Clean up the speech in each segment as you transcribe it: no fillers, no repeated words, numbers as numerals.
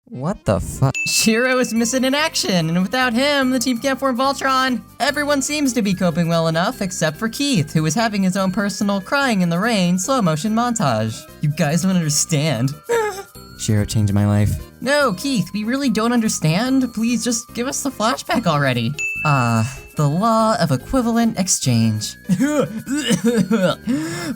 What the fuck? Shiro is missing in action, and without him, the team can't form Voltron. Everyone seems to be coping well enough, except for Keith, who is having his own personal crying in the rain slow motion montage. You guys don't understand. Shiro changed my life. No, Keith, we really don't understand. Please just give us the flashback already. The law of equivalent exchange.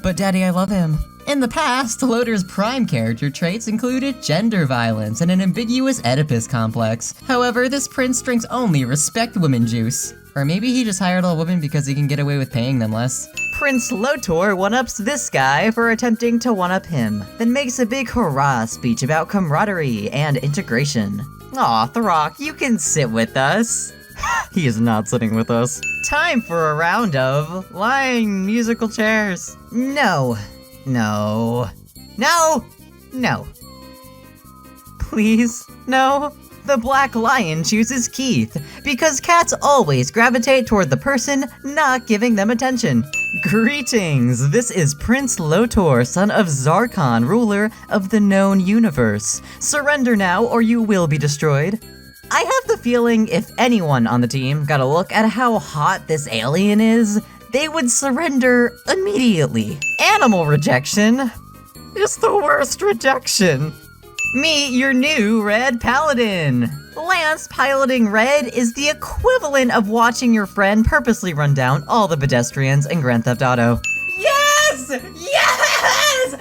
But Daddy, I love him. In the past, Loader's prime character traits included gender violence and an ambiguous Oedipus complex. However, this prince drinks only respect women juice. Or maybe he just hired all women because he can get away with paying them less. Prince Lotor one-ups this guy for attempting to one-up him, then makes a big hurrah speech about camaraderie and integration. Aw, Throck, you can sit with us. He is not sitting with us. Time for a round of lying musical chairs. No. No. No! No. Please, no. The Black Lion chooses Keith, because cats always gravitate toward the person not giving them attention. Greetings, this is Prince Lotor, son of Zarkon, ruler of the known universe. Surrender now or you will be destroyed. I have the feeling if anyone on the team got a look at how hot this alien is, they would surrender immediately. Animal rejection is the worst rejection. Meet your new Red Paladin. Lance piloting Red is the equivalent of watching your friend purposely run down all the pedestrians in Grand Theft Auto. Yes! Yes!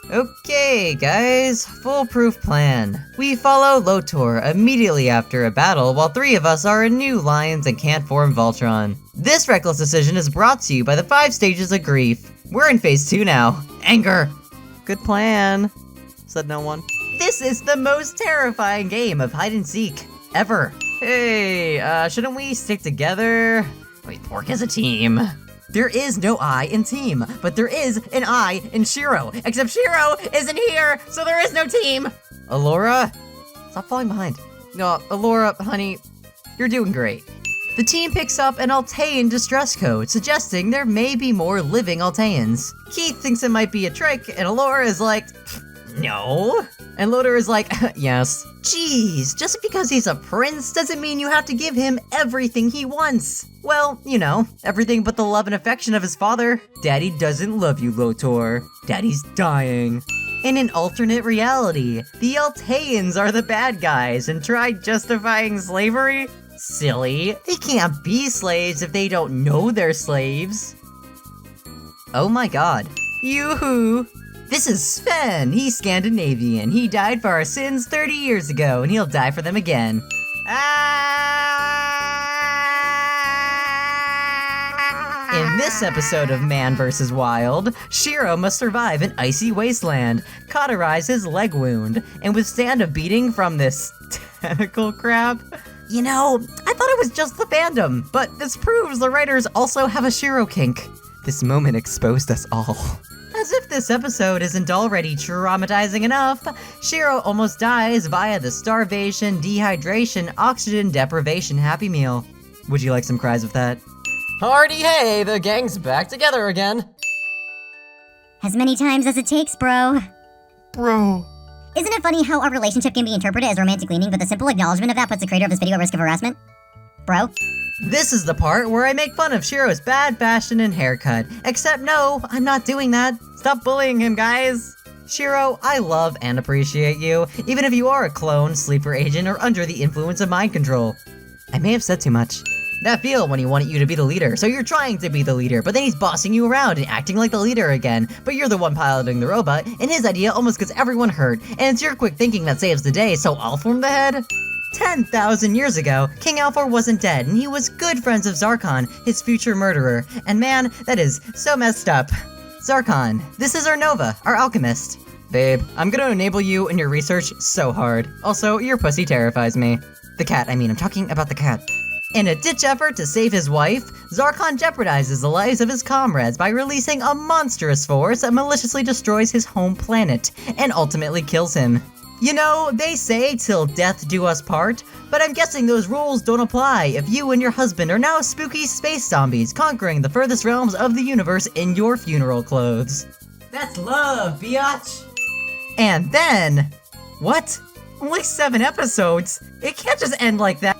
Okay, guys, foolproof plan. We follow Lotor immediately after a battle while 3 of us are new lions and can't form Voltron. This reckless decision is brought to you by the 5 stages of grief. We're in phase 2 now. Anger. Good plan, said no one. This is the most terrifying game of hide and seek ever. Hey, shouldn't we stick together? We work as a team. There is no I in team, but there is an I in Shiro, except Shiro isn't here, so there is no team. Allura? Stop falling behind. No, Allura, honey, you're doing great. The team picks up an Altean distress code, suggesting there may be more living Alteans. Keith thinks it might be a trick, and Allura is like, no. And Loader is like, yes. Jeez, just because he's a prince doesn't mean you have to give him everything he wants. Well, you know, everything but the love and affection of his father. Daddy doesn't love you, Lotor. Daddy's dying. In an alternate reality, the Alteans are the bad guys and tried justifying slavery? Silly. They can't be slaves if they don't know they're slaves. Oh my god. Yoo-hoo! This is Sven. He's Scandinavian. He died for our sins 30 years ago, and he'll die for them again. In this episode of Man vs. Wild, Shiro must survive an icy wasteland, cauterize his leg wound, and withstand a beating from this tentacle crab. You know, I thought it was just the fandom, but this proves the writers also have a Shiro kink. This moment exposed us all. As if this episode isn't already traumatizing enough, Shiro almost dies via the starvation, dehydration, oxygen deprivation Happy Meal. Would you like some cries of that? Hardy hey, the gang's back together again. As many times as it takes, bro. Bro. Isn't it funny how our relationship can be interpreted as romantic leaning, but the simple acknowledgement of that puts the creator of this video at risk of harassment? Bro? This is the part where I make fun of Shiro's bad fashion and haircut. Except no, I'm not doing that. Stop bullying him, guys. Shiro, I love and appreciate you, even if you are a clone, sleeper agent, or under the influence of mind control. I may have said too much. That feel when he wanted you to be the leader, so you're trying to be the leader, but then he's bossing you around and acting like the leader again, but you're the one piloting the robot, and his idea almost gets everyone hurt, and it's your quick thinking that saves the day, so I'll form the head? 10,000 years ago, King Alfor wasn't dead, and he was good friends of Zarkon, his future murderer. And man, that is so messed up. Zarkon, this is our Nova, our alchemist. Babe, I'm gonna enable you in your research so hard. Also, your pussy terrifies me. The cat, I mean, I'm talking about the cat. In a ditch effort to save his wife, Zarkon jeopardizes the lives of his comrades by releasing a monstrous force that maliciously destroys his home planet, and ultimately kills him. You know, they say till death do us part, but I'm guessing those rules don't apply if you and your husband are now spooky space zombies conquering the furthest realms of the universe in your funeral clothes. That's love, biatch! And then, What? Only 7 episodes? It can't just end like that.